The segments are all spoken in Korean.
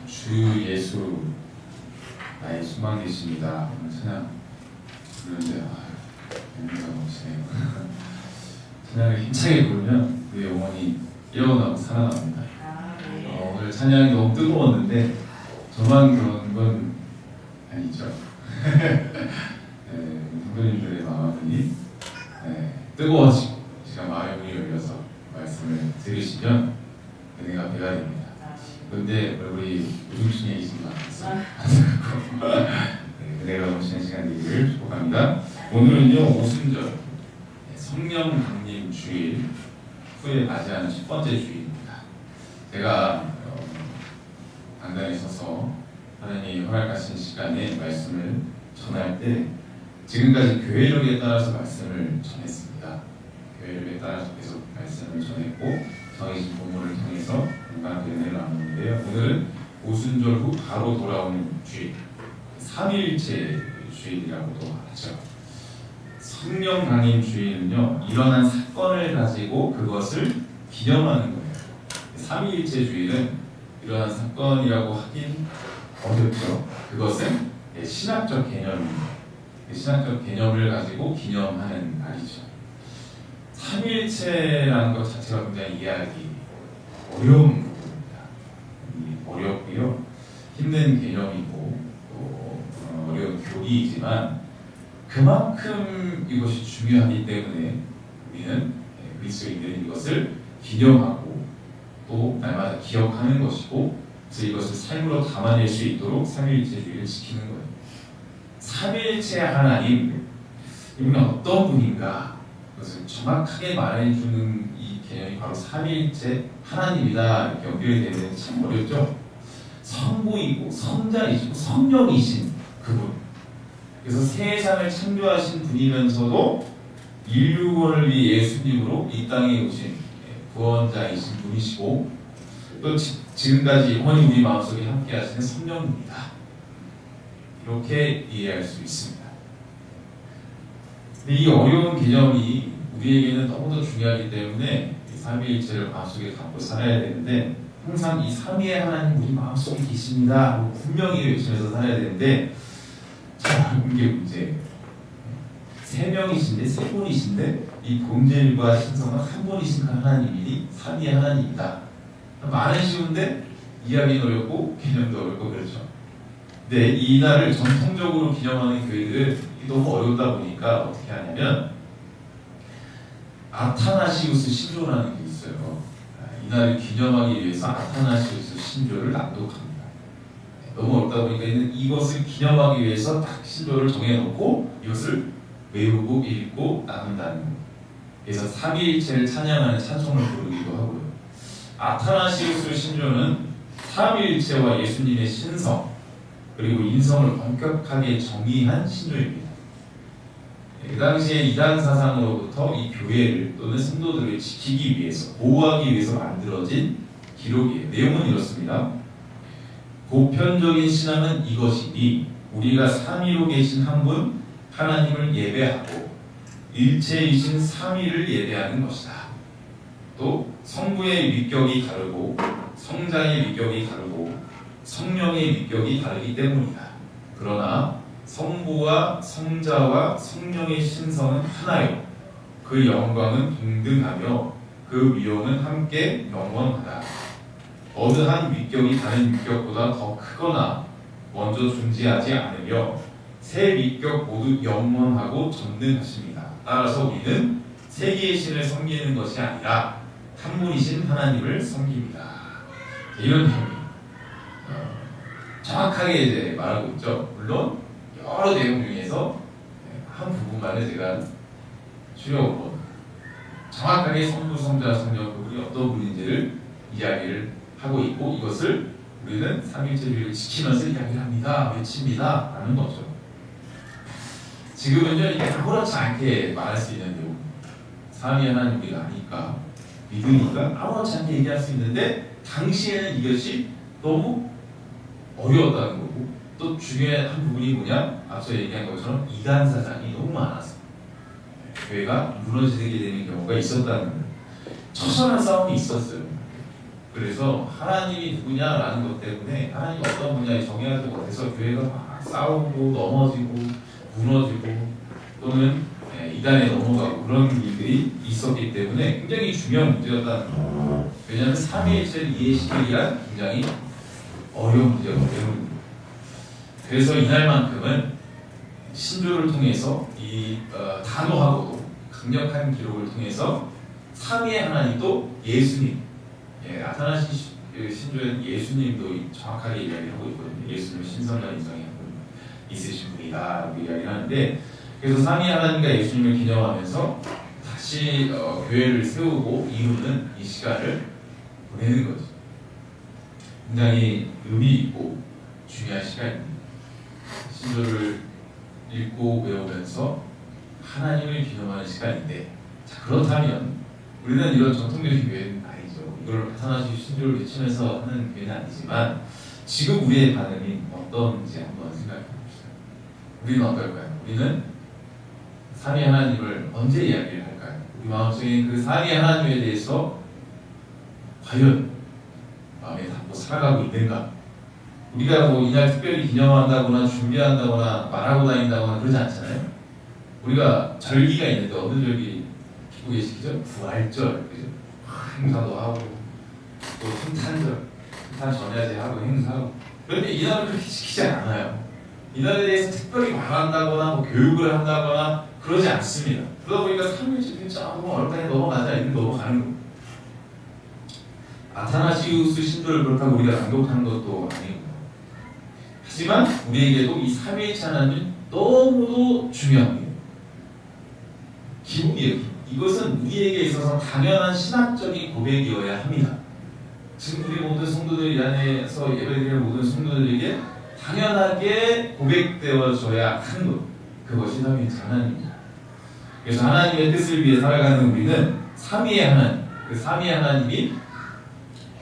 주 예수 나의 소망 되십니다. 오늘 찬양 부르는데 의미가 없으네요. 찬양을 힘차게 부르면 그 영혼이 깨어나고 살아납니다. 오늘 찬양이 너무 뜨거웠는데 저만 그런 건 아니죠. 성도님들의 마음이 뜨거워지고 제가 마음이 열려서 말씀을 들으시면 은혜가 배가 됩니다. 그런데 우리 우중충에 계신 것 같아서 은혜가 넘치는 시간 되기를 축복합니다. 오늘은요 오순절 성령 강림 주일 후에 맞이하는 첫 번째 주일입니다. 제가 강단에 서서 하나님이 허락하신 시간에 말씀을 전할 때 지금까지 교회력에 따라서 말씀을 전했습니다. 교회력에 따라서 계속 말씀을 전했고 정해진 본문을 통해서 건강한 은혜를 나누는데요. 오늘은 오순절 후 바로 돌아오는 주일, 삼위일체 주일이라고도 하죠. 성령 강림 주일은요 일어난 사건을 가지고 그것을 기념하는 거예요. 삼위일체 주일은 일어난 사건이라고 하긴 어렵죠. 그것은 신학적 개념입니다. 신학적 개념을 가지고 기념하는 날이죠. 삼위일체라는 것 자체가 굉장히 이해하기 어려운 부분입니다. 어렵고요. 힘든 개념이고 또 어려운 교리이지만 그만큼 이것이 중요하기 때문에 우리는 그리스도인들은 이것을 기념하고 또 날마다 기억하는 것이고 그래서 이것을 삶으로 담아낼 수 있도록 삼위일체주의를 지키는 거예요. 삼위일체 하나님, 이분은 어떤 분인가? 그것을 정확하게 말해주는 이 개념이 바로 삼위일체 하나님이다 이렇게 연결이 되는데 참 어렵죠? 성부이고 성자이시고 성령이신 그분. 그래서 세상을 창조하신 분이면서도 인류를 위해 예수님으로 이 땅에 오신 구원자이신 분이시고 또 지금까지 영원히 우리 마음속에 함께 하시는 성령입니다. 이렇게 이해할 수 있습니다. 근데 이 어려운 개념이 우리에게는 너무도 중요하기 때문에 삼위일체를 마음속에 갖고 살아야 되는데 항상 이 삼위의 하나님 우리 마음속에 계십니다. 분명히 외치면서 살아야 되는데 참 이게 문제예요. 세 명이신데 세 분이신데 이 본질과 신성은 한 분이신 하나님이니 삼위의 하나님이다. 말은 쉬운데 이해하기는 어렵고 개념도 어렵고 그렇죠. 근데 이 날을 전통적으로 기념하는 교회들은 너무 어렵다 보니까 어떻게 하냐면 아타나시우스 신조라는 게 있어요. 이 날을 기념하기 위해서 아타나시우스 신조를 낭독합니다. 너무 어렵다 보니까 이것을 기념하기 위해서 딱 신조를 정해놓고 이것을 외우고 읽고 나눈다는 거예요. 그래서 삼위일체를 찬양하는 찬송을 부르기도 하고요. 아타나시우스 신조는 삼위일체와 예수님의 신성 그리고 인성을 엄격하게 정의한 신조입니다. 그 당시에 이단 사상으로부터 이 교회를 또는 성도들을 지키기 위해서 보호하기 위해서 만들어진 기록이에요. 내용은 이렇습니다. 보편적인 신앙은 이것이니 우리가 삼위로 계신 한 분 하나님을 예배하고 일체이신 삼위를 예배하는 것이다. 또 성부의 위격이 다르고 성자의 위격이 다르고 성령의 위격이 다르기 때문이다. 그러나 성부와 성자와 성령의 신성은 하나요. 그 영광은 동등하며 그 위엄은 함께 영원하다. 어느 한 위격이 다른 위격보다 더 크거나 먼저 존재하지 않으며 세 위격 모두 영원하고 전능하십니다. 따라서 우리는 세 개의 신을 섬기는 것이 아니라 한 분이신 하나님을 섬깁니다. 이런 내용이 정확하게 이제 말하고 있죠. 물론 여러 내용 중에서 한 부분만을 제가 추려오고 정확하게 성부, 성자, 성령 그분이 어떤 분인지를 이야기를 하고 있고 이것을 우리는 삼위일체주의를 지키면서 이야기를 합니다. 외칩니다. 라는 거죠. 지금은요 이게 아무렇지 않게 말할 수 있는 내용. 삼위 하나님 우리가 아니까 믿으니까 아무렇지 않게 얘기할 수 있는데 당시에는 이것이 너무 어려웠다는 거고 또 중요한 한 부분이 뭐냐? 앞서 얘기한 것처럼 이단 사상이 너무 많아서 교회가 무너지게 되는 경우가 있었다는 거예요. 처절한 싸움이 있었어요. 그래서 하나님이 누구냐라는 것 때문에 하나님이 어떤 분야에 정해야될 것 같아서 교회가 막 싸우고 넘어지고 무너지고 또는 이단에 넘어가고 그런 일들이 있었기 때문에 굉장히 중요한 문제였다는 거예요. 왜냐하면 삼위일체를 이해시키기 위한 굉장히 어려운 문제가 때문입니다. 그래서 이날만큼은 신조를 통해서 이 단호하고도 강력한 기록을 통해서 삼위의 하나님도 예수님, 아타나시 신조에는 예수님도 정확하게 이야기하고 있거든요. 예수님은 신성한 인성이 있으신 분이다라고 이야기를 하는데, 그래서 삼위 하나님과 예수님을 기념하면서 다시 교회를 세우고 이루는 이 시간을 보내는 거죠. 굉장히 의미 있고 중요한 시간입니다. 신조를 읽고 외우면서 하나님을 기념하는 시간인데, 자, 그렇다면 우리는 이런 전통적인 교회는 아니죠. 이걸 아타나시 신조를 외치면서 하는 교회는 아니지만 지금 우리의 반응이 어떤지 한번 생각해 봅시다. 우리는 어떨까요? 우리는 삼위 하나님을 언제 이야기를 할까요? 우리 마음속에 그 삼위 하나님에 대해서 과연 마음에 담고 살아가고 있는가? 우리가 뭐 이날 특별히 기념한다거나 준비한다거나 말하고 다닌다거나 그러지 않잖아요. 우리가 절기가 있는데 어느 절기 기쁘게 시키죠? 부활절, 그죠? 행사도 하고 또 성탄절, 성탄 전야제 하고 행사하고. 그런데 이날을 그렇게 시키지 않아요. 이날에 대해서 특별히 말한다거나 뭐 교육을 한다거나 그러지 않습니다. 그러다 보니까 3일째 조금 어렵다니 넘어가자 이렇게 넘어가는 거예요. 아타나시우스 신조를 그렇다고 우리가 강독하는 것도 아니고, 하지만 우리에게도 이 삼위일체 하나님은 너무도 중요합니다. 기본이에요. 이것은 우리에게 있어서 당연한 신학적인 고백이어야 합니다. 지금 우리 모든 성도들 이 안에서 예배드리는 모든 성도들에게 당연하게 고백되어져야 하는 것, 그것이 삼위일체 하나님입니다. 그래서 하나님의 뜻을 위해 살아가는 우리는 삼위의 하나님, 그 삼위의 하나님이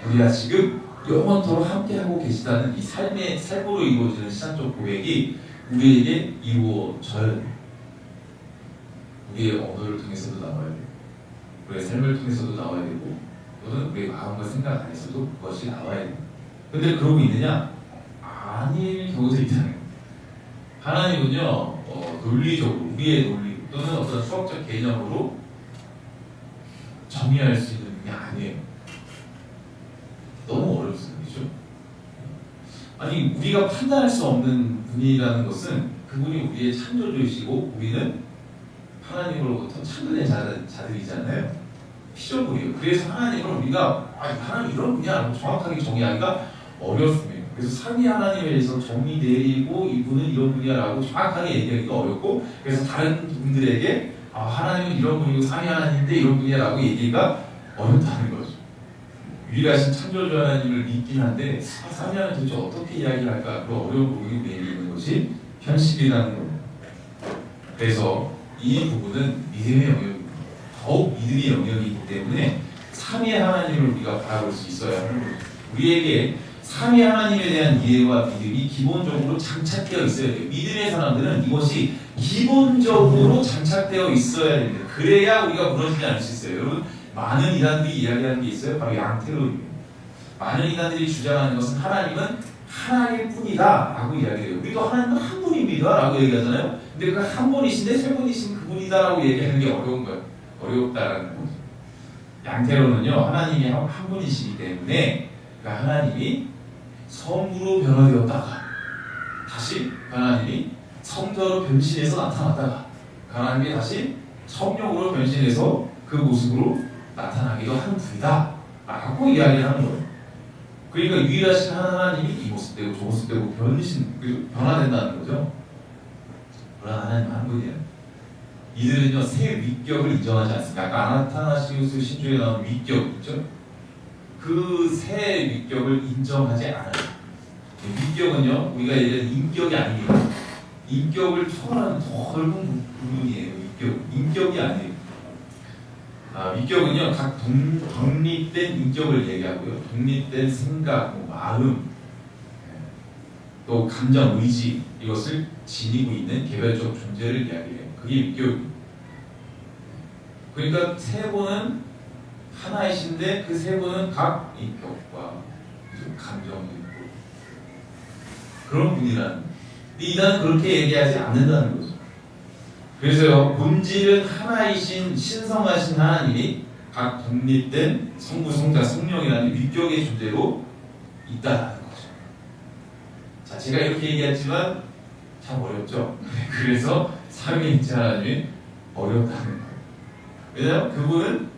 우리가 지금 영원토록 함께하고 계시다는 이 삶의 삶으로 이루어지는 신앙적 고백이 우리에게 이루어져야 돼요. 우리의 언어를 통해서도 나와야 되고, 우리의 삶을 통해서도 나와야 되고, 또는 우리의 마음과 생각 안에서도 그것이 나와야 돼요. 근데 그러고 있느냐? 아닐 경우도 있다는 거예요. 하나님은요, 논리적으로, 우리의 논리 또는 어떤 수학적 개념으로 정의할 수 있는 게 아니에요. 너무 어렵습니다. 그렇죠? 아니, 우리가 판단할 수 없는 분이라는 것은 그분이 우리의 창조주이시고 우리는 하나님으로부터 창조된 자들이잖아요. 피조물이에요. 그래서 하나님을 우리가 하나님 이런 분이야 정확하게 정의하기가 어렵습니다. 그래서 삼위 하나님에 대해서 정의 내리고 이분은 이런 분이야라고 정확하게 얘기하기가 어렵고, 그래서 다른 분들에게 하나님은 이런 분이고 삼위 하나님인데 이런 분이야라고 얘기가 어렵다는 거죠. 유일하신 창조주 하나님을 믿긴 한데 삼위 하나님 도대체 어떻게 이야기를 할까, 그 어려운 부분이 내리는 것이 현실이라는 겁니다. 그래서 이 부분은 믿음의 영역입니다. 더욱 믿음의 영역이기 때문에 삼위의 하나님을 우리가 바라볼 수 있어야 하는 거죠. 우리에게 삼위 하나님에 대한 이해와 믿음이 기본적으로 장착되어 있어야 돼요. 믿음의 사람들은 이것이 기본적으로 장착되어 있어야 됩니다. 그래야 우리가 무너지지 않을 수 있어요. 여러분, 많은 이단들이 이야기하는 게 있어요. 바로 양태론입니다. 많은 이단들이 주장하는 것은 하나님은 하나일 뿐이다 라고 이야기해요. 우리도 하나님은 한 분입니다 라고 얘기하잖아요. 근데 그 한 분이신데 세 분이신 그분이다 라고 얘기하는 게 어려운 거예요. 어렵다라는 거죠. 양태론은요, 하나님이 한 분이시기 때문에 그 하나님이 성부로 변화되었다가 다시 하나님이 성자로 변신해서 나타났다가 하나님이 다시 성령으로 변신해서 그 모습으로 나타나기도 하는 분이다 라고 이야기를 하는 거예요. 그러니까 유일하신 하나님이 이 모습 되고 저 모습 되고 변화된다는 거죠. 그러나 하나님 한 분이에요. 이들은요, 새 위격을 인정하지 않습니다. 아까 아타나시우스 신조에 나온 위격 있죠? 그 새 위격을 인정하지 않아요. 위격은요, 우리가 얘기하는 인격이 아닙니다. 인격을 초월하는 더 넓은 부분이에요. 인격이 아니에요. 위격은요, 각 독립된 인격을 얘기하고요, 독립된 생각, 마음, 또 감정, 의지, 이것을 지니고 있는 개별적 존재를 이야기해요. 그게 위격입니다. 그러니까 세 분은 하나예요. 하나이신데 그 세 분은 각 인격과 감정이 있고 그런 분이라는. 이단은 그렇게 얘기하지 않는다는 거죠. 그래서요, 본질은 하나이신 신성하신 하나님이 각 독립된 성부, 성자, 성령이라는 위격의 존재로 있다는 거죠. 자, 제가 이렇게 얘기했지만 참 어렵죠. 그래서 삼위일체 하나님이 어렵다는 거예요. 왜냐하면 그분은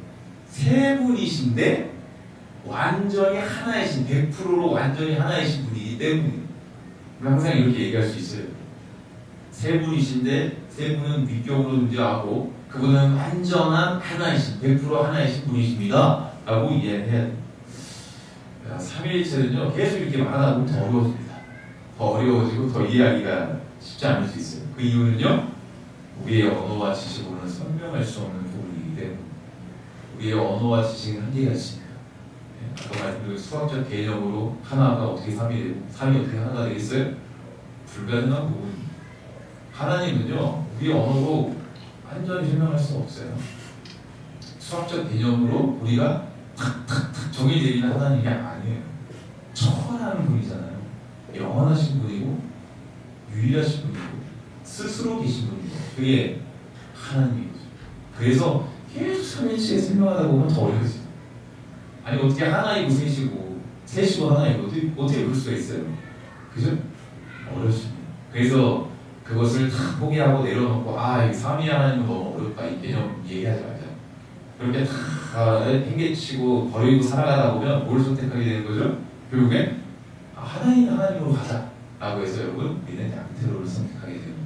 세 분이신데 완전히 하나이신, 100%로 완전히 하나이신 분이기 때문에 항상 이렇게 얘기할 수 있어요. 세 분이신데 세 분은 위격으로 존재하고 그분은 완전한 하나이신, 100% 하나이신 분이십니다 라고 이해를 해야 돼요. 삼위일체는요, 계속 이렇게 말하다 보면 더 어려워집니다. 더 어려워지고 더 이해하기가 쉽지 않을 수 있어요. 그 이유는요, 우리의 언어와 지식으로는 설명할 수 없는 부분이기 때문에. 우리의 언어와 지식은 한계가 있습니다. 아까 말씀드린 수학적 개념으로 하나가 어떻게 3이 되고 3이 어떻게 하나가 되겠어요? 불가능한 부분입니다. 하나님은요, 우리 언어로 완전히 설명할 수 없어요. 수학적 개념으로 우리가 탁탁탁 정의되기는 하나님이 아니에요. 초월하는 분이잖아요. 영원하신 분이고 유일하신 분이고 스스로 계신 분이고 그게 하나님이죠. 그래서 계속 삼위일체에 설명하다 보면 더 어려워져요. 아니 어떻게 하나이고 셋이고 셋이고 하나이고 어떻게 그럴 수가 있어요? 그죠? 어렵습니다. 그래서 그것을 다 포기하고 내려놓고 이 삼위 하나님은 너무 어렵다 이 개념 얘기하지 말자. 그렇게 다 팽개치고 버리고 살아가다 보면 뭘 선택하게 되는 거죠? 결국엔 하나님으로 가자 라고 해서 여러분 우리는 양태로를 선택하게 됩니다.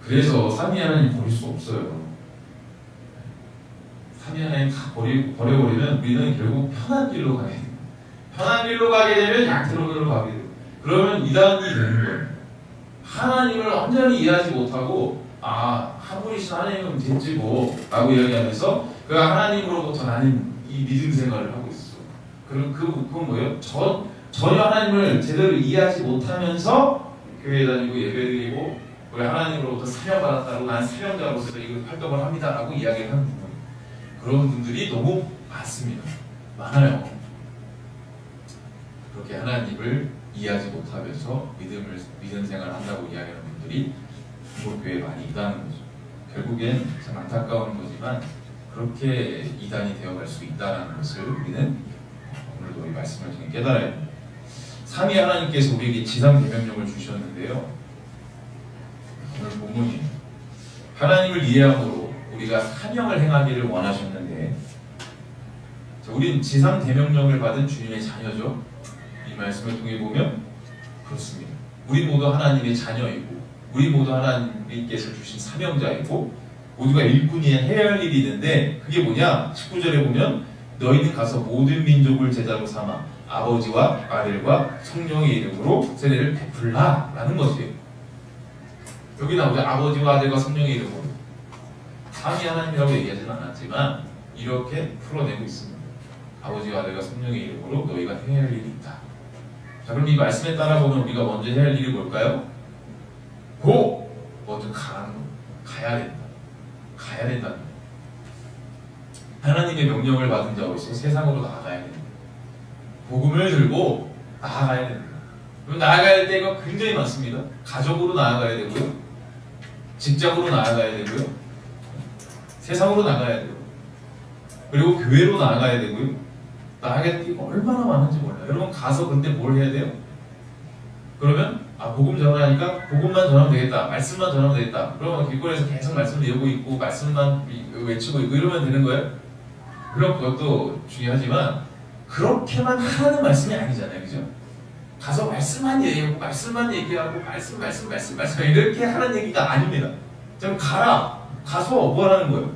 그래서 삼위 하나님 버릴 수 없어요. 삼위 하나님 다 버려버리면 우리는 결국 편한 길로 가게 됩니다. 편한 길로 가게 되면 양태로로 가게 돼요. 그러면 이단이 되는 거예요. 하나님을 완전히 이해하지 못하고 한 분이신 하나님은 됐지 뭐 라고 이야기하면서 그 하나님으로부터 나는 이 믿음 생활을 하고 있어. 그건 뭐예요? 전혀 하나님을 제대로 이해하지 못하면서 교회 다니고 예배드리고 우리 하나님으로부터 사명받았다고 난 사명자로서 이거 활동을 합니다 라고 이야기를 하는 부분, 그런 분들이 너무 많습니다. 많아요. 그렇게 하나님을 이해하지 못하면서 믿음 생활을 한다고 이야기하는 분들이 교회에 많이 있다는 거죠. 결국엔 참 안타까운 거지만 그렇게 이단이 되어갈 수 있다는 것을 우리는 오늘도 이 말씀을 통해 깨달아야 합니다. 삼위 하나님께서 우리에게 지상계명령을 주셨는데요, 오늘 본문이에요. 하나님을 이해함으로 우리가 사명을 행하기를 원하셨는데, 우린 지상계명령을 받은 주님의 자녀죠. 이 말씀을 통해 보면 그렇습니다. 우리 모두 하나님의 자녀이고 우리 모두 하나님께서 주신 사명자이고 모두가 일꾼이야 해야 할 일이 있는데, 그게 뭐냐? 19절에 보면 너희는 가서 모든 민족을 제자로 삼아 아버지와 아들과 성령의 이름으로 세례를 베풀라 라는 것이에요. 여기 나오죠. 아버지와 아들과 성령의 이름으로. 삼위 하나님이라고 얘기하지는 않았지만 이렇게 풀어내고 있습니다. 아버지와 아들과 성령의 이름으로 너희가 해야 할 일이 있다. 자, 그럼 이 말씀에 따라보면 우리가 먼저 해야 할 일이 뭘까요? 먼저 가야 된다. 가야 된다. 하나님의 명령을 받은 자로서 세상으로 나아가야 된다. 복음을 들고 나아가야 된다. 그럼 나아가야 될 때가 굉장히 많습니다. 가족으로 나아가야 되고요, 직장으로 나아가야 되고요, 세상으로 나가야 되고, 그리고 교회로 나아가야 되고요. 나아가야 될 게 얼마나 많은지 몰라요. 여러분 가서 근데 뭘 해야 돼요? 그러면 복음 전하니까 복음만 전하면 되겠다, 말씀만 전하면 되겠다. 그러면 길거리에서 계속 말씀을 외우고 있고 말씀만 외치고 있고 이러면 되는 거예요? 물론 그것도 중요하지만 그렇게만 하는 말씀이 아니잖아요, 그죠? 가서 말씀만 얘기하고 말씀만 얘기하고 말씀 이렇게 하는 얘기가 아닙니다. 좀 가서 뭘 하는 거예요?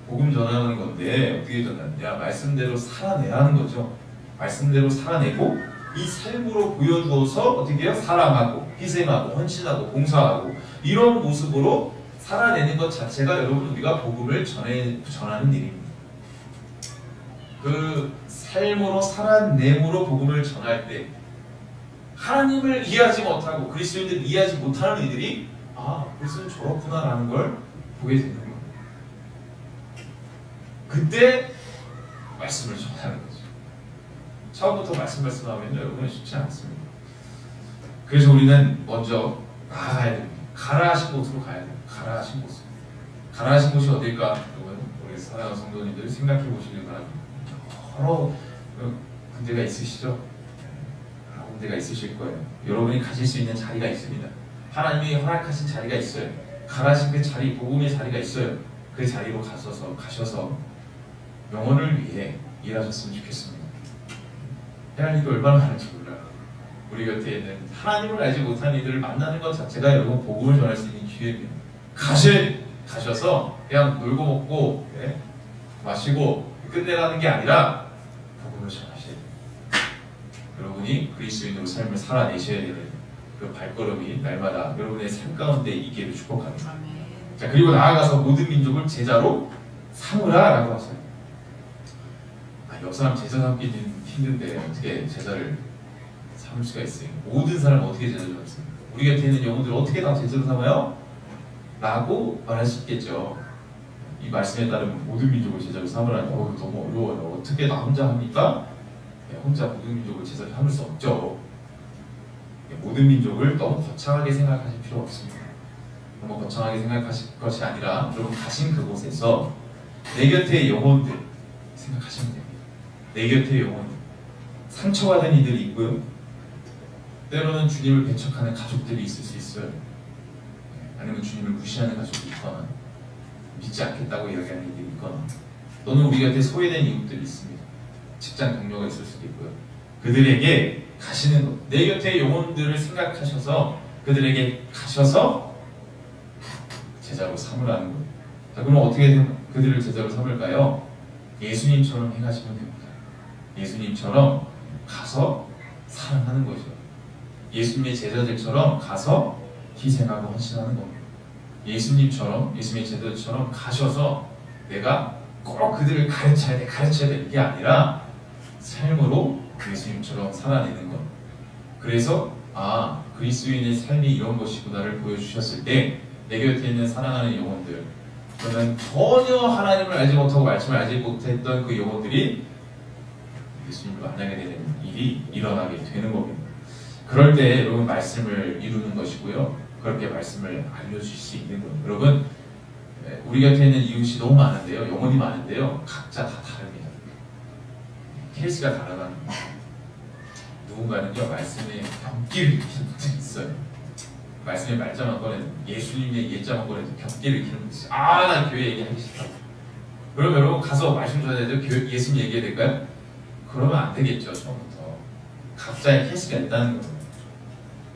복음 전하는 건데 어떻게 전하느냐? 말씀대로 살아내라는 거죠. 말씀대로 살아내고 이 삶으로 보여주어서 어떻게 해요? 사랑하고 희생하고 헌신하고 봉사하고 이런 모습으로 살아내는 것 자체가 여러분 우리가 복음을 전하는 일입니다. 그 삶으로 살아내므로 복음을 전할 때 하나님을 이해하지 못하고 그리스도인들을 이해하지 못하는 이들이 그리스도는 저렇구나라는 걸 보게 되는 거예요. 그때 말씀을 전하는 거죠. 처음부터 말씀하면 여러분은 쉽지 않습니다. 그래서 우리는 먼저 나아가야 됩니다. 가라 하신 곳으로 가야 돼요. 가라 하신 곳으로. 가라 하신 곳이 어딜까? 여러분, 우리 사랑하는 성도님들 생각해 보시길 바랍니다. 여러 군데가 있으시죠? 여러 군데가 있으실 거예요. 여러분이 가실 수 있는 자리가 있습니다. 하나님이 허락하신 자리가 있어요. 가라신 그 자리, 복음의 자리가 있어요. 그 자리로 가셔서 영혼을 위해 일하셨으면 좋겠습니다. 해야 할 일이 얼마나 많은지 몰라요. 우리 곁에 있는 하나님을 알지 못한 이들을 만나는 것 자체가 여러분 복음을 전할 수 있는 기회입니다. 가셔서 그냥 놀고 먹고 마시고 끝내라는 게 아니라 복음을 전하셔야 돼요. 여러분이 그리스도인으로 삶을 살아내셔야 되는 그 발걸음이 날마다 여러분의 삶 가운데 있기를 축복합니다. 자, 그리고 나아가서 모든 민족을 제자로 삼으라 라고 하셔요. 옆 사람 제자 삼기는 힘든데 어떻게 제자를 삼을 수가 있어요? 모든 사람을 어떻게 제자로 삼습니까? 우리 곁에 있는 영혼들을 어떻게 다 제자로 삼아요? 라고 말할 수 있겠죠. 이 말씀에 따르면 모든 민족을 제자로 삼으라니 너무 어려워요. 어떻게 나 혼자 합니까? 혼자 모든 민족을 제자로 삼을 수 없죠. 모든 민족을 너무 거창하게 생각하실 필요 없습니다. 너무 거창하게 생각하실 것이 아니라 여러분 가신 그곳에서 내 곁의 영혼들 생각하시면 됩니다. 내 곁의 영혼들, 상처받은 이들이 있고요. 때로는 주님을 배척하는 가족들이 있을 수 있어요. 아니면 주님을 무시하는 가족이 있거나 믿지 않겠다고 이야기하는 이들이 있거나 또는 우리 곁에 소외된 이웃들이 있습니다. 직장 동료가 있을 수도 있고요. 그들에게 가시는 것, 내 곁의 영혼들을 생각하셔서 그들에게 가셔서 제자로 삼으라는 거예요. 자, 그럼 어떻게 그들을 제자로 삼을까요? 예수님처럼 행하시면 됩니다. 예수님처럼 가서 사랑하는 거죠. 예수님의 제자들처럼 가서 희생하고 헌신하는 겁니다. 예수님의 제자들처럼 가셔서 내가 꼭 그들을 가르쳐야 돼 이게 아니라 삶으로 예수님처럼 살아내는 것. 그래서 그리스도인의 삶이 이런 것이구나를 보여주셨을 때 내 곁에 있는 사랑하는 영혼들, 그러면 전혀 하나님을 알지 못하고 말씀을 알지 못했던 그 영혼들이 예수님을 만나게 되는 일이 일어나게 되는 겁니다. 그럴 때 여러분 말씀을 이루는 것이고요. 그렇게 말씀을 알려주실 수 있는 거예요. 여러분 우리 곁에 있는 이웃이 너무 많은데요. 영혼이 많은데요. 각자 다 다릅니다. 케이스가 다르다. 누군가는요 말씀에 벽기를 익히는 분들이 있어요. 말씀의 말자만 꺼내도 예수님의 예자만 꺼내도 벽기를 익히는 분들이 있어요. 나 교회 얘기하기 싫다고. 그러면 여러분 가서 말씀 전해야 돼요? 예수님 얘기해야 될까요? 그러면 안 되겠죠. 처음부터 각자의 케이스가 있다는 거예요.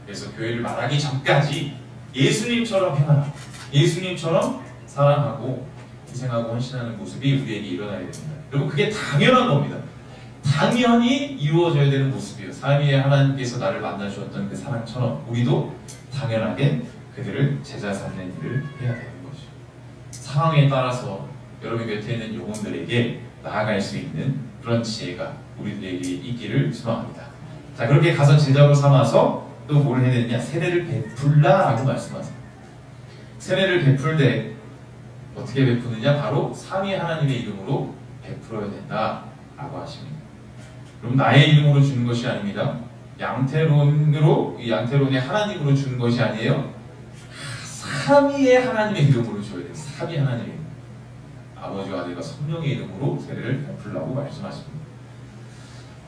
그래서 교회를 말하기 전까지 예수님처럼 행하라. 예수님처럼 사랑하고 희생하고 헌신하는 모습이 우리에게 일어나야 됩니다. 여러분 그게 당연한 겁니다. 당연히 이루어져야 되는 모습이에요. 삼위의 하나님께서 나를 만나주셨던 그 사랑처럼 우리도 당연하게 그들을 제자 삼는 일을 해야 되는 것이죠. 상황에 따라서 여러분 곁에 있는 영혼들에게 나아갈 수 있는 그런 지혜가 우리들에게 있기를 소망합니다. 자, 그렇게 가서 제자로 삼아서 또 뭘 해야 되느냐? 세례를 베풀라라고 말씀하세요. 세례를 베풀 때 어떻게 베푸느냐? 바로 삼위 하나님의 이름으로 베풀어야 된다라고 하십니다. 그럼 나의 이름으로 주는 것이 아닙니다. 양태론의 하나님으로 주는 것이 아니에요. 삼위의 하나님의 이름으로 줘야 돼요. 삼위 하나님의 이름. 아버지와 아들과 성령의 이름으로 세례를 베풀라고 말씀하십니다.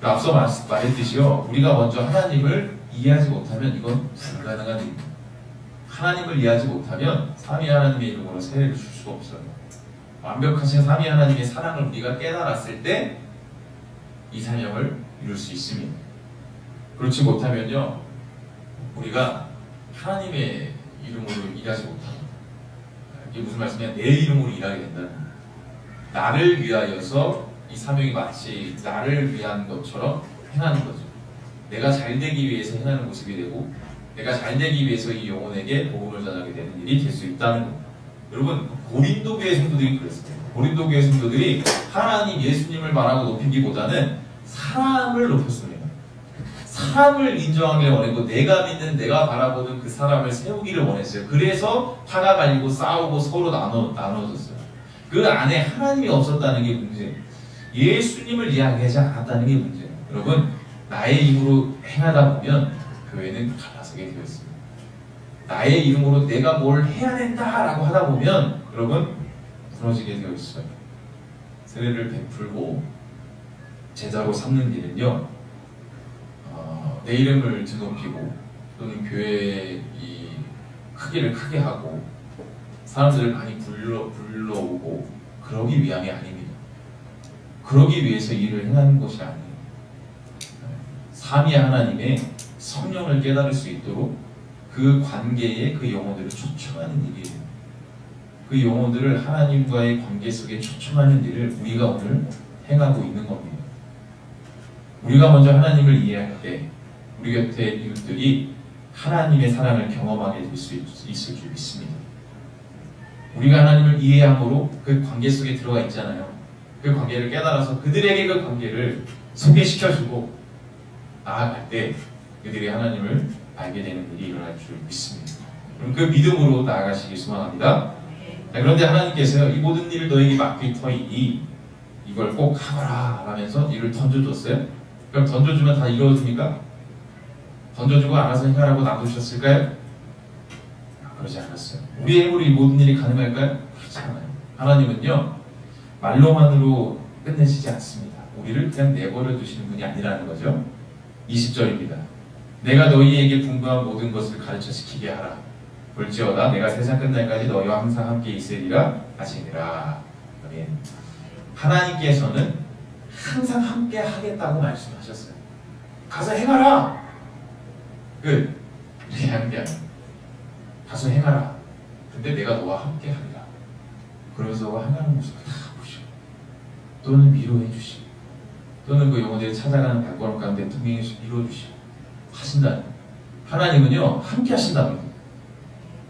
앞서 말했듯이요. 우리가 먼저 하나님을 이해하지 못하면 이건 불가능한 일입니다. 하나님을 이해하지 못하면 삼위 하나님의 이름으로 세례를 줄 수가 없어요. 완벽하신 삼위 하나님의 사랑을 우리가 깨달았을 때 이 사명을 이룰 수 있습니다. 그렇지 못하면요, 우리가 하나님의 이름으로 일하지 못합니다. 이게 무슨 말씀이냐? 내 이름으로 일하게 된다는 거예요. 나를 위하여서 이 사명이 마치 나를 위한 것처럼 행하는 거죠. 내가 잘 되기 위해서 행하는 모습이 되고 내가 잘 되기 위해서 이 영혼에게 복음을 전하게 되는 일이 될 수 있다는 겁니다. 여러분 고린도 교회 성도들이 그랬어요. 고린도 교회 성도들이 하나님 예수님을 말하고 높이기보다는 사람을 높였습니다. 사람을 인정하기를 원했고 내가 믿는 내가 바라보는 그 사람을 세우기를 원했어요. 그래서 화가 갈리고 싸우고 서로 나눠졌어요. 그 안에 하나님이 없었다는 게 문제예요. 예수님을 이야기하지 않았다는 게 문제예요. 여러분, 나의 힘으로 행하다 보면 교회는 갈라서게 되어 있습니다. 나의 이름으로 내가 뭘 해야 된다라고 하다 보면 여러분 무너지게 되어 있어요. 세례를 베풀고 제자로 삼는 일은요, 내 이름을 드높이고 또는 교회의 이 크기를 크게 하고 사람들을 많이 불러오고 그러기 위함이 아닙니다. 그러기 위해서 일을 행하는 것이 아니에요. 삼위 하나님의 성령을 깨달을 수 있도록 그 관계에 그 영혼들을 초청하는 일이에요. 그 영혼들을 하나님과의 관계 속에 초청하는 일을 우리가 오늘 행하고 있는 겁니다. 우리가 먼저 하나님을 이해할 때 우리 곁에 이웃들이 하나님의 사랑을 경험하게 될 수 있을 줄 믿습니다. 우리가 하나님을 이해함으로 그 관계 속에 들어가 있잖아요. 그 관계를 깨달아서 그들에게 그 관계를 소개시켜주고 나아갈 때 그들이 하나님을 알게 되는 일이 일어날 줄 믿습니다. 그럼 그 믿음으로 나아가시길 소망합니다. 자, 그런데 하나님께서요, 이 모든 일을 너에게 맡길 터이니 이걸 꼭 하거라 하면서 일을 던져줬어요. 그럼 던져주면 다 이루어집니까? 던져주고 알아서 행하라고 놔두셨을까요? 그러지 않았어요. 우리의 힘으로 이 모든 일이 가능할까요? 그렇지 않아요. 하나님은요, 말로만으로 끝내시지 않습니다. 우리를 그냥 내버려 두시는 분이 아니라는 거죠. 20절입니다. 내가 너희에게 분부한 모든 것을 가르쳐 지키게 하라. 볼지어다 내가 세상 끝날까지 너희와 항상 함께 있으리라 하시니라. 아멘. 하나님께서는 항상 함께 하겠다고 말씀하셨어요. 가서 행하라. 끝. 이렇게 하는 게 아니에요. 가서 행하라. 근데 내가 너와 함께 하리라. 그러면서 너가 행하는 모습을 다 보시고 또는 위로해 주시고 또는 그 영혼들이 찾아가는 발걸음 가운데 동행해서 이루어주시고 하신다는 거예요. 하나님은요, 함께 하신다는 거예요.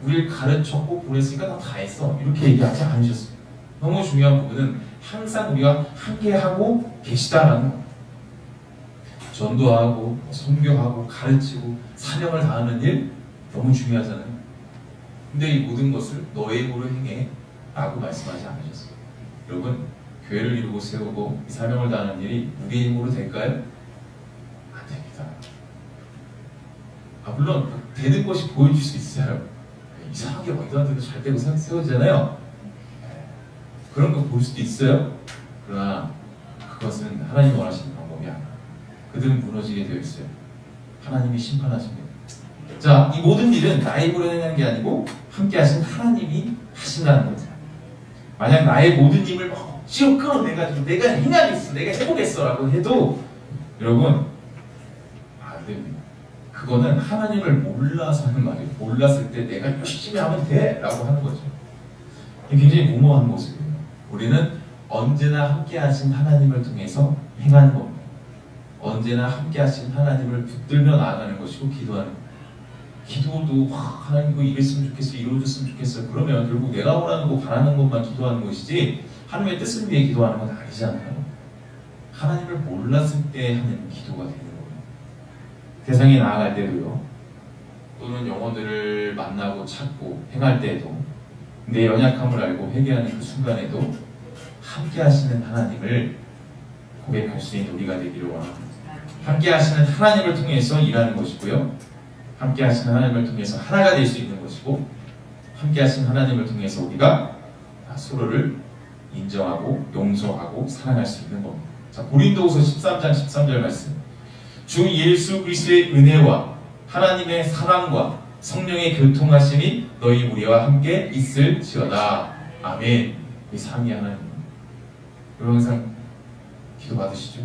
우리를 가르쳤고 보냈으니까 다 했어. 이렇게 얘기하지 않으셨어요. 너무 중요한 부분은 항상 우리가 함께하고 계시다라는 거예요. 전도하고 선교하고 가르치고 사명을 다하는 일 너무 중요하잖아요. 근데 이 모든 것을 너의 힘으로 행해 라고 말씀하지 않으셨어요. 여러분, 교회를 이루고 세우고 이 사명을 다하는 일이 우리의 힘으로 될까요? 안 됩니다. 물론 되는 것이 보여줄 수 있어요. 이상하게 어디한테도 잘 되고 세워지잖아요. 그런 거 볼 수도 있어요. 그러나 그것은 하나님이 원하시는 방법이 아니에요. 그들은 무너지게 되어 있어요. 하나님이 심판하십니다. 자, 이 모든 일은 나의 힘으로 행하는 게 아니고 함께 하신 하나님이 하신다는 거죠. 만약 나의 모든 힘을 억지로 끌어내가지고 내가 행하겠어, 내가 해보겠어 라고 해도 여러분 안 됩니다. 그거는 하나님을 몰라서 하는 말이에요. 몰랐을 때 내가 열심히 하면 돼 라고 하는 거죠. 굉장히 무모한 모습이에요. 우리는 언제나 함께 하신 하나님을 통해서 행하는 겁니다. 언제나 함께 하신 하나님을 붙들며 나아가는 것이고 기도하는 겁니다. 기도도 하나님 이거 이랬으면 좋겠어, 이루어졌으면 좋겠어. 그러면 결국 내가 원하는 거 바라는 것만 기도하는 것이지 하나님의 뜻을 위해 기도하는 건 아니잖아요. 하나님을 몰랐을 때 하는 기도가 되는 거예요. 세상에 나아갈 때도요, 또는 영혼들을 만나고 찾고 행할 때에도 내 연약함을 알고 회개하는 그 순간에도 함께 하시는 하나님을 고백할 수 있는 우리가 되기를 원합니다. 함께 하시는 하나님을 통해서 일하는 것이고요, 함께 하시는 하나님을 통해서 하나가 될 수 있는 것이고, 함께 하시는 하나님을 통해서 우리가 서로를 인정하고 용서하고 사랑할 수 있는 겁니다. 자, 고린도후서 13장 13절 말씀. 주 예수 그리스도의 은혜와 하나님의 사랑과 성령의 교통하심이 너희 우리와 함께 있을지어다. 아멘. 이 삼위 하나님. 여러분 항상 기도 받으시죠?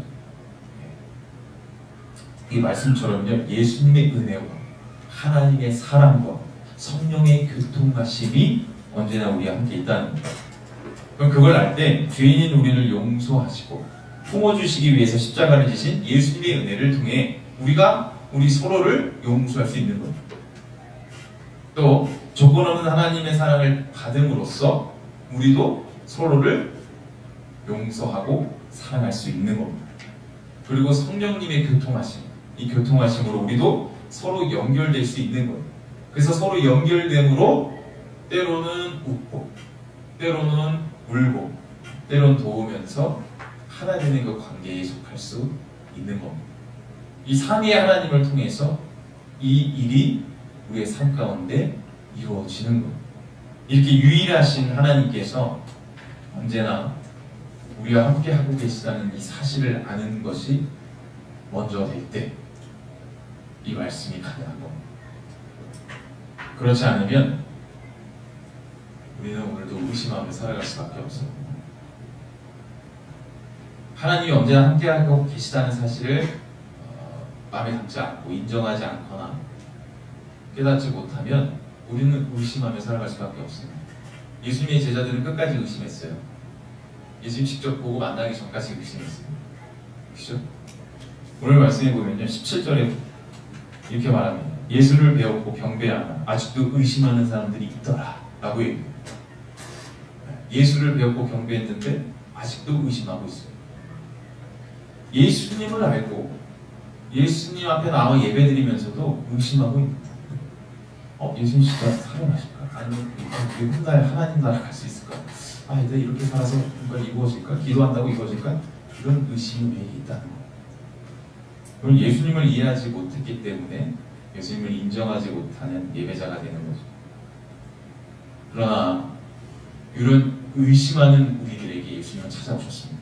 이 말씀처럼요, 예수님의 은혜와 하나님의 사랑과 성령의 교통하심이 언제나 우리와 함께 있다는 거예요. 그럼 그걸 알 때 죄인인 우리를 용서하시고 품어주시기 위해서 십자가를 지신 예수님의 은혜를 통해 우리가 우리 서로를 용서할 수 있는 거예요. 또 조건 없는 하나님의 사랑을 받음으로써 우리도 서로를 용서하고 사랑할 수 있는 겁니다. 그리고 성령님의 교통하심, 이 교통하심으로 우리도 서로 연결될 수 있는 거예요. 그래서 서로 연결됨으로 때로는 웃고 때로는 울고 때로는 도우면서 하나 되는 그 관계에 속할 수 있는 겁니다. 이 삼위의 하나님을 통해서 이 일이 우리의 삶 가운데 이루어지는 거예요. 이렇게 유일하신 하나님께서 언제나 우리와 함께 하고 계시다는 이 사실을 아는 것이 먼저 될 때 이 말씀이 가능한 겁니다. 그렇지 않으면 우리는 오늘도 의심하며 살아갈 수밖에 없어요. 하나님이 언제나 함께하고 계시다는 사실을 마음에 담지 않고 인정하지 않거나 깨닫지 못하면 우리는 의심하며 살아갈 수밖에 없습니다. 예수님의 제자들은 끝까지 의심했어요. 예수님 직접 보고 만나기 전까지 의심했어요. 그렇죠? 오늘 말씀해 보면요, 17절에 이렇게 말합니다. 예수를 배웠고 경배하나 아직도 의심하는 사람들이 있더라 라고 얘기해요. 예수를 배웠고 경배했는데 아직도 의심하고 있어요. 예수님을 알고 예수님 앞에 나와 예배드리면서도 의심하고 있는 거예요. 예수님 진짜 살아나실까? 아니면 훗날 하나님 나라 갈 수 있을까? 내가 이렇게 살아서 뭔가 이루어질까? 기도한다고 이루어질까? 이런 의심이 왜 있다는 거예요. 그럼 예수님을 이해하지 못했기 때문에 예수님을 인정하지 못하는 예배자가 되는 거죠. 그러나 이런 의심하는 우리들에게 예수님은 찾아오셨습니다.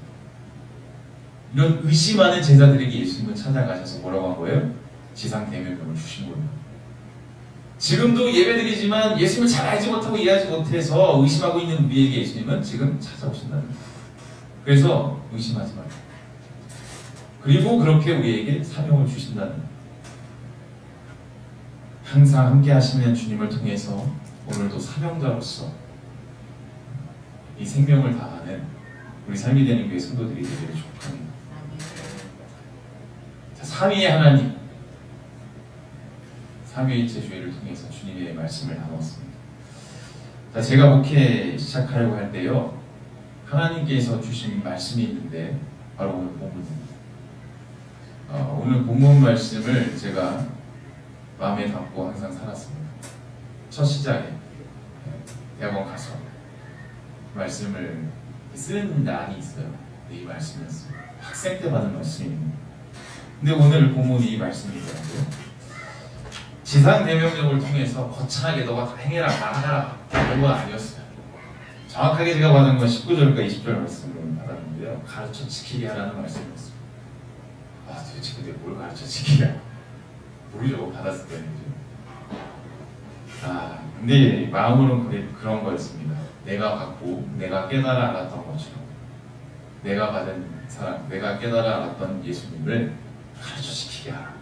이런 의심하는 제자들에게 예수님은 찾아가셔서 뭐라고 한 거예요? 지상 대명령을 주신 거예요. 지금도 예배드리지만 예수님을 잘 알지 못하고 이해하지 못해서 의심하고 있는 우리에게 예수님은 지금 찾아오신다는 거예요. 그래서 의심하지 말고, 그리고 그렇게 우리에게 사명을 주신다는 거예요. 항상 함께 하시는 주님을 통해서 오늘도 사명자로서 이 생명을 다하는 우리 삶이 되는 교회 성도들이 되기를 축복합니다. 자, 삼위의 하나님, 삼위일체 주의를 통해서 주님의 말씀을 나눴습니다. 자, 제가 목회 시작하려고 할 때요, 하나님께서 주신 말씀이 있는데 바로 오늘 본문입니다. 오늘 본문 말씀을 제가 마음에 담고 항상 살았습니다. 첫 시작에 대학원 가서 말씀을 쓰는 난이 있어요. 이 말씀이었어요. 학생 때 받은 말씀입니다. 근데 오늘 본문이 이 말씀이더라고요. 지상 대명령을 통해서 거창하게 너가 다 행해라, 말하라 이런 건 아니었어요. 정확하게 제가 받은 건 19절과 20절 말씀을 받았는데요, 가르쳐 지키게 하라는 말씀이었어요. 도대체 근데 뭘 가르쳐 지키냐? 모르죠, 받았을 때는. 근데 마음으로는 그런 거였습니다. 내가 받고 내가 깨달아 알았던 것처럼 내가 받은 사랑, 내가 깨달아 알았던 예수님을 가르쳐 지키게 하라,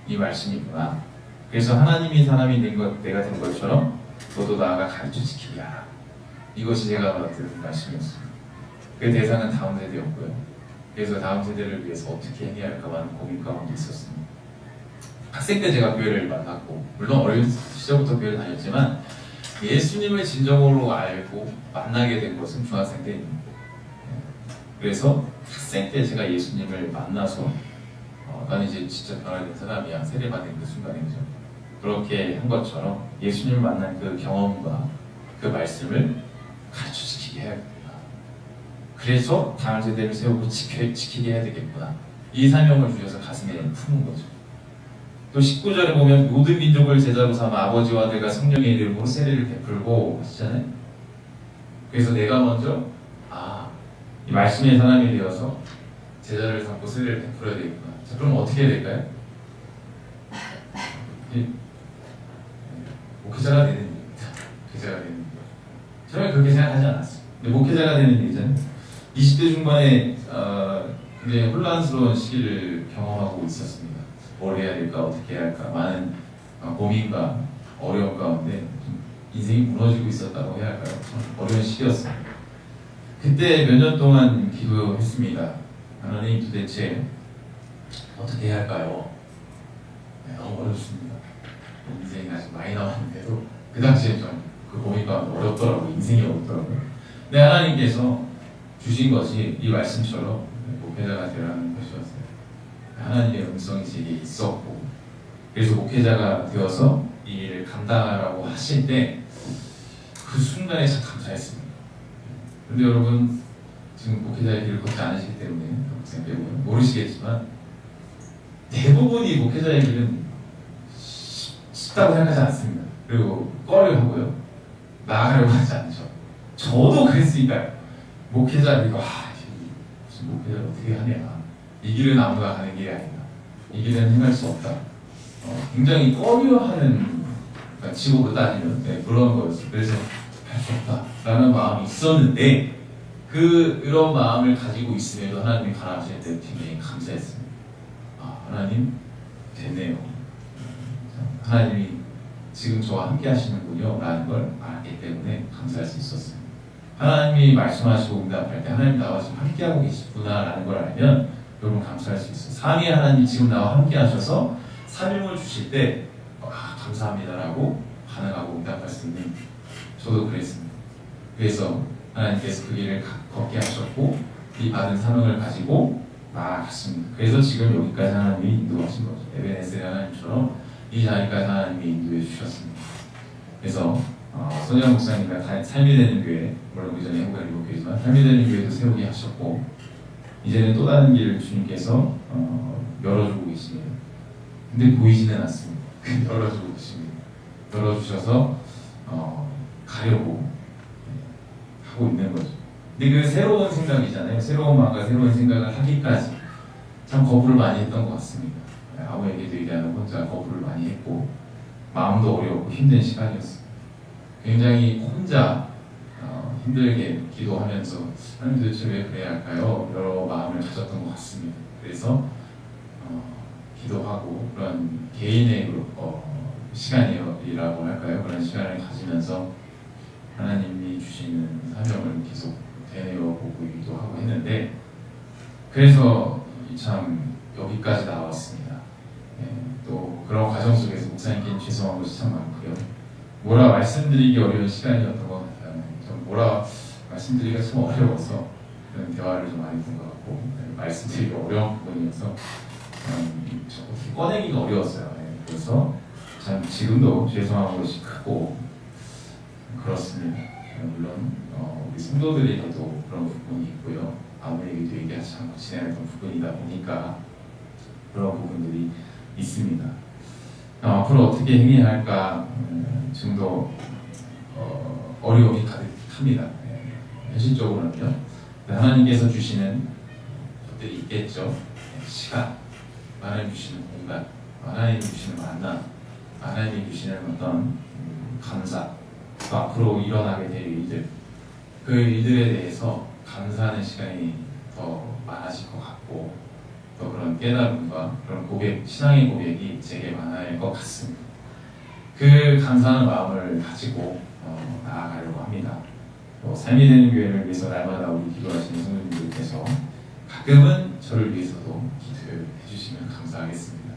이 말씀이구나. 그래서 하나님이 사람이 된 것, 내가 된 것처럼 너도 나아가 가르쳐 지키게 하라. 이것이 제가 받은 말씀이었습니다. 그 대상은 다음 세대였고요. 그래서 다음 세대를 위해서 어떻게 해야 할까 하는 고민 가운데 있었습니다. 학생 때 제가 교회를 만났고, 물론 어릴 시절부터 교회를 다녔지만 예수님을 진정으로 알고 만나게 된 것은 중학생 때입니다. 그래서 학생 때 제가 예수님을 만나서 나는 이제 진짜 변화된 사람이야, 세례받은 그 순간이죠. 그렇게 한 것처럼 예수님을 만난 그 경험과 그 말씀을 가르쳐 지키게 해야겠구나. 그래서 다음 세대를 세우고 지키게 해야 되겠구나. 이 사명을 주셔서 가슴에 품은 거죠. 또 19절에 보면 모든 민족을 제자로 삼아 아버지와 아들과 성령의 이름으로 세례를 베풀고 하시잖아요. 그래서 내가 먼저 이 말씀의 사람이 되어서 제자를 삼고 세례를 베풀어야 되겠구나. 자, 그럼 어떻게 해야 될까요? 목회자가 되는 일입니다. 목회자가 되는 일. 저는 그렇게 생각하지 않았어요. 근데 목회자가 되는 일이잖아요. 20대 중반에 굉장히 혼란스러운 시기를 경험하고 있었습니다. 뭘 해야 될까, 어떻게 해야 할까, 많은 고민과 어려움 가운데 인생이 무너지고 있었다고 해야 할까요? 참 어려운 시기였어요. 그때 몇 년 동안 기도했습니다. 하나님, 도대체 어떻게 해야 할까요? 너무 어렵습니다. 인생이 아직 많이 남았는데도 그 당시에 좀 그 고민과 어렵더라고요. 인생이 어렵더라고요. 근데 하나님께서 주신 것이 이 말씀처럼 목회자가 되라는 것이었어요. 하나님의 음성이 제게 있었고, 그래서 목회자가 되어서 이 일을 감당하라고 하실 때 그 순간에 참 감사했습니다. 근데 여러분, 지금 목회자의 길을 걷지 않으시기 때문에 목사님 빼고요. 모르시겠지만 대부분이 목회자의 길은 쉽다고 생각하지 않습니다. 그리고 꺼려하고요. 나아가려고 하지 않죠. 저도 그랬으니까요. 목회자 이거 무슨 목회자를 어떻게 하냐. 이 길은 아무나 가는 길이 아니다. 이 길은 행할 수 없다. 굉장히 꺼려하는 그러니까 직업으로 따지면 그런 거였어요. 그래서 할 수 없다라는 마음이 있었는데 그런 마음을 가지고 있음에도 하나님이 가라앉을 때 굉장히 감사했습니다. 하나님 됐네요. 하나님이 지금 저와 함께 하시는군요 라는 걸 알았기 때문에 감사할 수 있었습니다. 하나님이 말씀하시고 응답할 때 하나님 나와 지금 함께하고 계시구나 라는 걸 알면 여러분 감사할 수 있어요. 삼위의 하나님 지금 나와 함께 하셔서 사명을 주실 때 감사합니다 라고 반응하고 응답할 수 있는 저도 그랬습니다. 그래서 하나님께서 그 길을 걷게 하셨고 이 받은 사명을 가지고 나아갔습니다. 그래서 지금 여기까지 하나님이 인도하신 거죠. 에베네셀 하나님처럼 이 자리까지 하나님이 인도해 주셨습니다. 그래서 손영 목사님과 삶이 되는 교회, 물론 그 전에 한국의 교회지만 삶이 되는 교회도 세우게 하셨고 이제는 또 다른 길을 주님께서 열어주고 계십니다. 근데 보이지는 않습니다. 열어주고 계십니다. 열어주셔서 가려고 하고 있는 거죠. 근데 그 새로운 생각이잖아요. 새로운 마음과 새로운 생각을 하기까지 참 거부를 많이 했던 것 같습니다. 아무에게도 얘기하는 혼자 거부를 많이 했고 마음도 어려웠고 힘든 시간이었습니다. 굉장히 혼자 힘들게 기도하면서 하나님 도대체 왜 그래야 할까요? 여러 마음을 가졌던 것 같습니다. 그래서 기도하고 그런 개인의 시간이라고 할까요? 그런 시간을 가지면서 하나님이 주시는 사명을 계속 되뇌어 보기도 하고 했는데 그래서 참 여기까지 나왔습니다. 또 그런 과정 속에서 목사님께 죄송한 것이 참 많고요. 뭐라 말씀드리기 어려운 시간이었던 것 같아요. 좀 뭐라 말씀드리기가 참 어려워서 그런 대화를 좀 많이 본 것 같고 말씀드리기 어려운 부분이어서 어떻게 꺼내기가 어려웠어요. 그래서 참 지금도 죄송한 것이 크고 그렇습니다. 물론 우리 성도들에게도 그런 부분이 있고요. 아무에게도 얘기하지 않고 지내던 부분이다 보니까 그런 부분들이 있습니다. 앞으로 어떻게 행해야 할까 지금도 어려움이 가득합니다. 현실적으로는요. 하나님께서 주시는 것들이 있겠죠. 시간, 하나님 주시는 공간, 하나님 주시는 만남, 하나님 주시는 어떤 감사, 또 앞으로 일어나게 될 일들, 그 일들에 대해서 감사하는 시간이 더 많아질 것 같고 또 그런 깨달음과 그런 고백, 신앙의 고백이 제게 많아질 것 같습니다. 그 감사하는 마음을 가지고 나아가려고 합니다. 삶이 되는 교회를 위해서 날마다 우리 기도하시는 성도님들께서 가끔은 저를 위해서도 기도해 주시면 감사하겠습니다.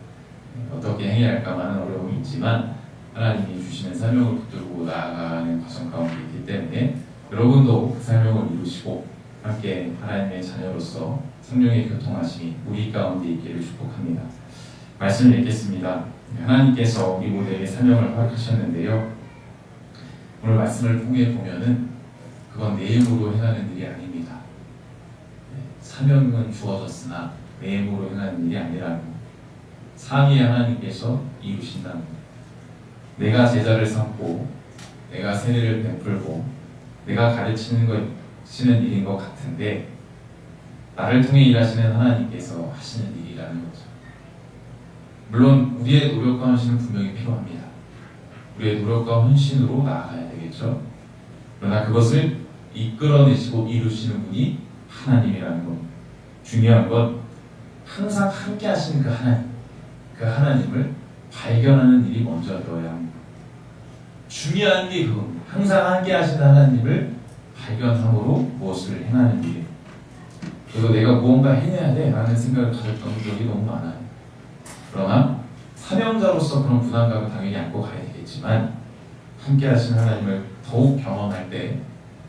어떻게 행해야 할까 많은 어려움이 있지만 하나님이 주시는 사명을 붙들고 나아가는 과정 가운데 있기 때문에 여러분도 그 사명을 이루시고 함께 하나님의 자녀로서 성령의 교통하심이 우리 가운데 있기를 축복합니다. 말씀을 읽겠습니다. 하나님께서 우리 모두에게 사명을 허락하셨는데요. 오늘 말씀을 통해 보면은 그건 내 힘으로 행하는 일이 아닙니다. 사명은 주어졌으나 내 힘으로 행하는 일이 아니라는 삼위의 하나님께서 이루신다는 것. 내가 제자를 삼고 내가 세례를 베풀고 내가 가르치는 일인 것 같은데 나를 통해 일하시는 하나님께서 하시는 일이라는 거죠. 물론 우리의 노력과 헌신은 분명히 필요합니다. 우리의 노력과 헌신으로 나아가야 되겠죠. 그러나 그것을 이끌어내시고 이루시는 분이 하나님이라는 겁니다. 중요한 건 항상 함께 하시는 그 하나님, 그 하나님을 발견하는 일이 먼저 되어야 합니다. 중요한 게 그겁니다. 항상 함께 하시는 하나님을 발견함으로 무엇을 행하는 일이에요. 그래서 내가 무언가 해내야 돼 라는 생각을 가졌던 적이 너무 많아요. 그러나 사명자로서 그런 부담감을 당연히 안고 가야 되겠지만 함께 하시는 하나님을 더욱 경험할 때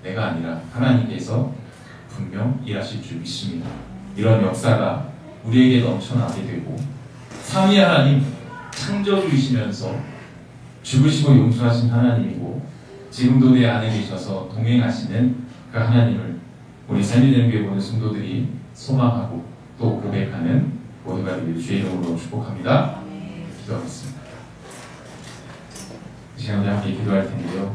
내가 아니라 하나님께서 분명 일하실 줄 믿습니다. 이런 역사가 우리에게 넘쳐나게 되고 삼위 하나님 창조주이시면서 죽으시고 용서하신 하나님이고 지금도 내 안에 계셔서 동행하시는 그 하나님을 우리 삶이 되는 교회 모든 성도들이 소망하고 또 고백하는 모두가 되길 주의 이름으로 축복합니다. 기도하겠습니다. 이 시간 우리 함께 기도할 텐데요.